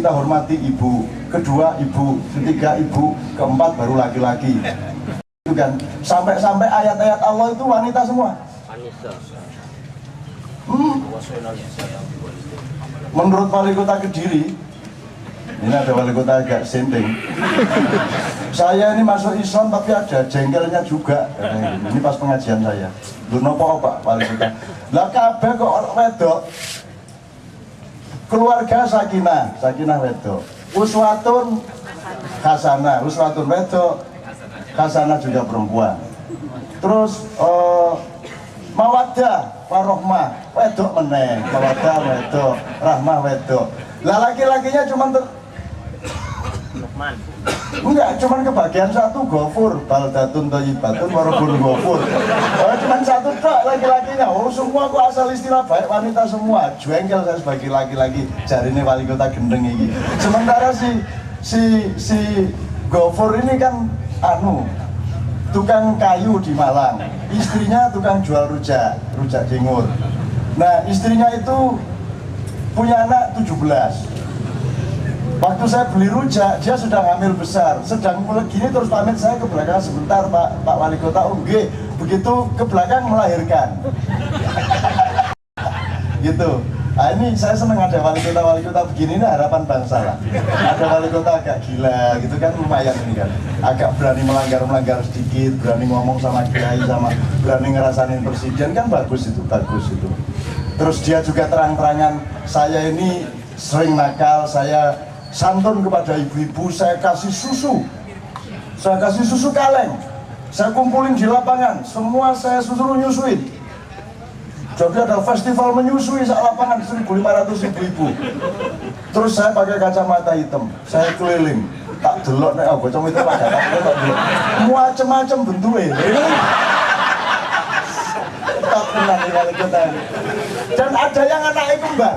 kita hormati ibu, kedua ibu, ketiga ibu, keempat baru laki-laki. Itu kan sampai ayat-ayat Allah itu wanita semua. Menurut wali kota Kediri, ini ada wali kota agak senting. Saya ini masuk Islam tapi ada jengkelnya juga. Ini pas pengajian saya. Lu nopo Pak wali kota? Lah kabeh kok wedok. Keluarga sakinah wedok. Uswatun hasanah, uswatun wedok. Hasanah juga perempuan. Terus mawaddah warohmah wedok meneng, mawaddah wedok, rahmah wedok. Lah laki-lakinya cuma enggak, cuman kebagian satu gofur, baldatun thayyibatun warabun gofur. Cuman satu tok laki-lakinya. Semua kok asal istilah baik wanita semua. Jengkel saya sebagai laki-laki, jarine wali kota gendeng ini. Sementara si gofur ini kan tukang kayu di Malang. Istrinya tukang jual rujak jengur. Nah, istrinya itu punya anak 17. Waktu saya beli rujak, dia sudah hamil besar. Sedang mulai gini terus pamit saya ke belakang sebentar, Pak Wali Kota. Begitu ke belakang melahirkan. Gitu. Nah, ini saya senang ada wali kota begini, ini harapan bangsa lah. Ada wali kota agak gila gitu kan, lumayan ini kan. Agak berani melanggar sedikit, berani ngomong sama kiai, berani ngerasain presiden kan bagus itu. Terus dia juga terang-terangan, saya ini sering nakal, saya santun kepada ibu-ibu, saya kasih susu kaleng, saya kumpulin di lapangan, semua saya suruh nyusuin. Jadi ada festival menyusui saat lapangan 1.500 ibu-ibu. Terus saya pakai kacamata hitam, saya keliling, tak delok nek bocah itu pada macam-macam bentuknya. Tak pernah dan ada yang anaknya kembar.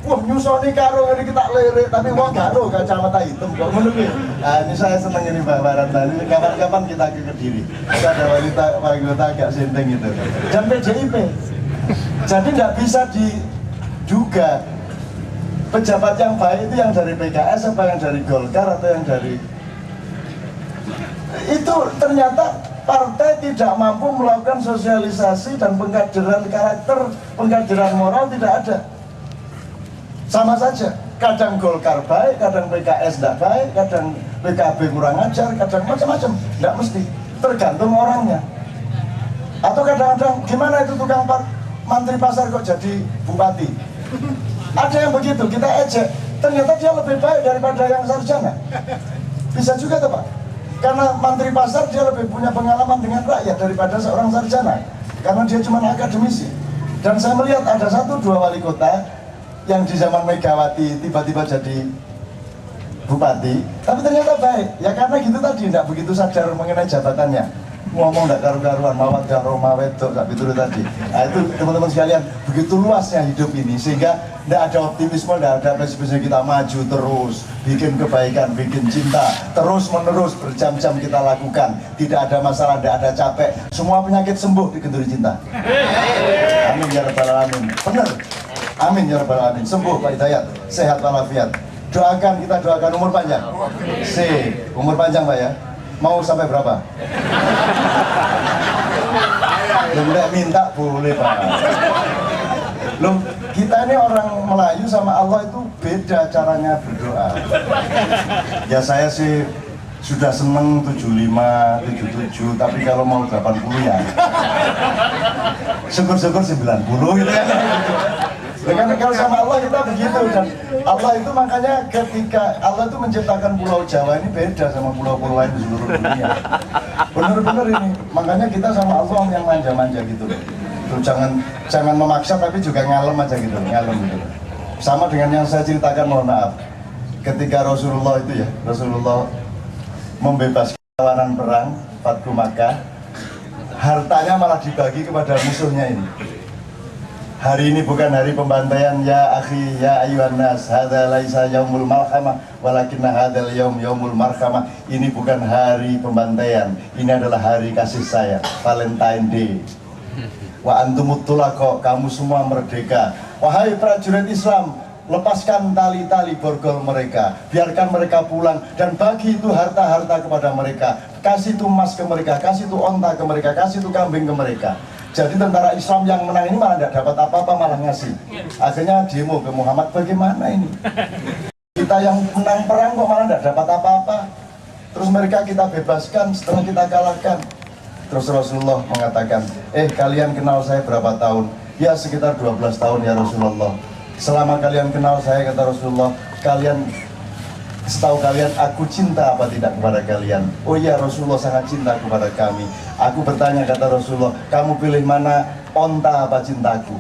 Wah, nyusoni karo ini kita lirik, tapi wah karo kacamata hitam kok menurut. Nah, ini saya seneng ini Mbak Barantali. Kapan-kapan kita ke Kediri. Kita ada wali kota agak senteng itu. Dan PDIP. Jadi nggak bisa diduga pejabat yang baik itu yang dari PKS apa yang dari Golkar atau yang dari itu. Ternyata partai tidak mampu melakukan sosialisasi dan pengkaderan karakter, pengkaderan moral tidak ada. Sama saja, kadang Golkar baik, kadang PKS tidak baik, kadang PKB kurang ajar, kadang macam-macam, tidak mesti, tergantung orangnya. Atau kadang-kadang gimana itu tukang mantri pasar kok jadi bupati? Ada yang begitu, kita ejek, ternyata dia lebih baik daripada yang sarjana. Bisa juga tuh Pak, karena mantri pasar dia lebih punya pengalaman dengan rakyat daripada seorang sarjana, karena dia cuma akademisi. Dan saya melihat ada 1-2 wali kota yang di zaman Megawati tiba-tiba jadi bupati, tapi ternyata baik, ya karena gitu tadi, tidak begitu sadar mengenai jabatannya, ngomong tidak karu-karuan, mawaddah rahmah wedok, tak betul tadi. Nah itu teman-teman sekalian, begitu luasnya hidup ini, sehingga tidak ada optimisme, tidak ada pesimisme, kita maju terus, bikin kebaikan, bikin cinta, terus-menerus berjam-jam kita lakukan, tidak ada masalah, tidak ada capek, semua penyakit sembuh di Kenduri Cinta. Amin ya rabbal alamin. Benar. Amin ya rabbal alamin. Sembuh Pak Hidayat, sehat walafiat. Doakan, kita doakan umur panjang. Umur panjang Pak ya. Mau sampai berapa? Enggak minta boleh Pak. Loh, kita ini orang Melayu sama Allah itu beda caranya berdoa. Ya saya sih sudah seneng 75, 77, tapi kalau mau 80 ya syukur-syukur 90 gitu kan. Dengan kalau sama Allah kita begitu, dan Allah itu makanya ketika Allah itu menciptakan Pulau Jawa ini beda sama pulau-pulau lain di seluruh dunia. Bener-bener ini, makanya kita sama Allah yang manja-manja gitu. Tuh, jangan memaksa tapi juga ngalem aja gitu, ngalem gitu. Sama dengan yang saya ceritakan, mohon maaf. Ketika Rasulullah itu ya, Rasulullah membebaskan tawanan perang Fathu Makkah, hartanya malah dibagi kepada musuhnya ini. Hari ini bukan hari pembantaian, ya akhi, ya ayuhan nas, hadza laisa yaumul malhamah, walakinna hadzal yaumul marhamah. Ini bukan hari pembantaian, ini adalah hari kasih sayang, Valentine Day. Wa antumut tulaqo, kamu semua merdeka. Wahai prajurit Islam, lepaskan tali-tali borgol mereka, biarkan mereka pulang, dan bagi itu harta-harta kepada mereka, kasih itu emas ke mereka, kasih itu onta ke mereka, kasih itu kambing ke mereka. Jadi tentara Islam yang menang ini malah tidak dapat apa-apa, malah ngasih. Akhirnya demo ke Muhammad, bagaimana ini? Kita yang menang perang kok malah tidak dapat apa-apa. Terus mereka kita bebaskan setelah kita kalahkan. Terus Rasulullah mengatakan, kalian kenal saya berapa tahun? Ya sekitar 12 tahun ya Rasulullah. Selama kalian kenal saya, kata Rasulullah, setahu kalian aku cinta apa tidak kepada kalian? Oh iya, Rasulullah sangat cinta kepada kami. Aku bertanya, kata Rasulullah, kamu pilih mana, onta apa cintaku?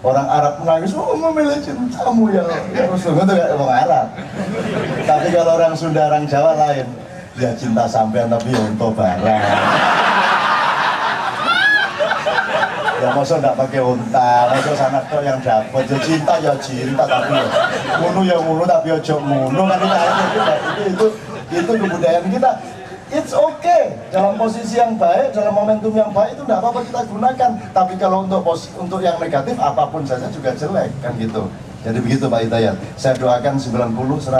Orang Arab menangis, oh memilih cintamu ya Rasulullah. Itu kayak orang Arab. Tapi kalau orang Sunda, orang Jawa lain, ya cinta sampean tapi untuk barang. Ya masa enggak pakai unta, masa sanak tok yang dapat. Ya cinta tapi ya ngunu tapi ojo ngunu kan itu kebudayaan kita. It's okay, dalam posisi yang baik, dalam momentum yang baik itu enggak apa-apa kita gunakan. Tapi kalau untuk yang negatif apapun saja juga jelek kan gitu. Jadi begitu Pak Hidayat. Saya doakan 90 100.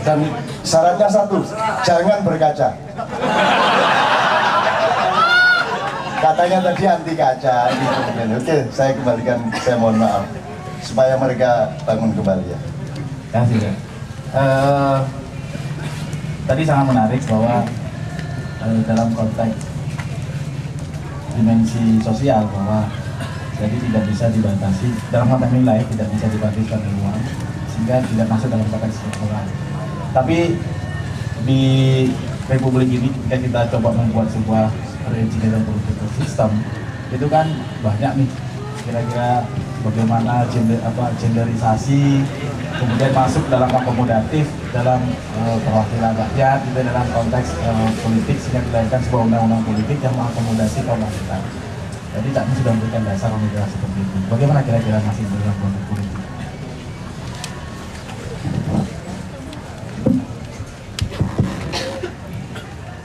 Dan syaratnya satu, jangan berkaca. Katanya tadi anti kaca gitu. Oke, saya kembalikan, saya mohon maaf supaya mereka bangun kembali ya. Kasih ya. Tadi sangat menarik bahwa dalam konteks dimensi sosial bahwa jadi tidak bisa dibatasi dalam konteks nilai, tidak bisa dibatasi pada uang sehingga tidak masuk dalam konteks struktural. Tapi di Republik ini ketika kita coba membuat sebuah reengineering political system itu kan banyak nih kira-kira bagaimana genderisasi kemudian masuk dalam akomodatif dalam perwakilan rakyat itu dalam konteks politik sehingga dilahirkan sebuah undang-undang politik yang mengakomodasi kaum wanita. Jadi Cak Min sudah memberikan dasar pemikiran seperti itu. Bagaimana kira-kira masih dalam konteks politik?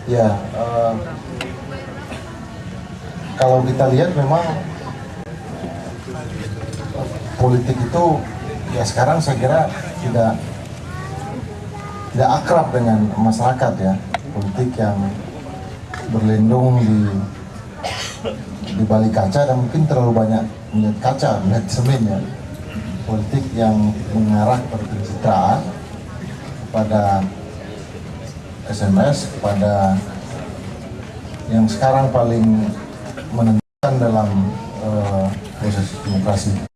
Ya, kalau kita lihat memang politik itu ya sekarang saya kira tidak akrab dengan masyarakat ya. Politik yang berlindung di balik kaca dan mungkin terlalu banyak melihat kaca, melihat cermin ya. Politik yang mengarah kepada pencitraan, kepada SMS, kepada yang sekarang paling menentukan dalam proses demokrasi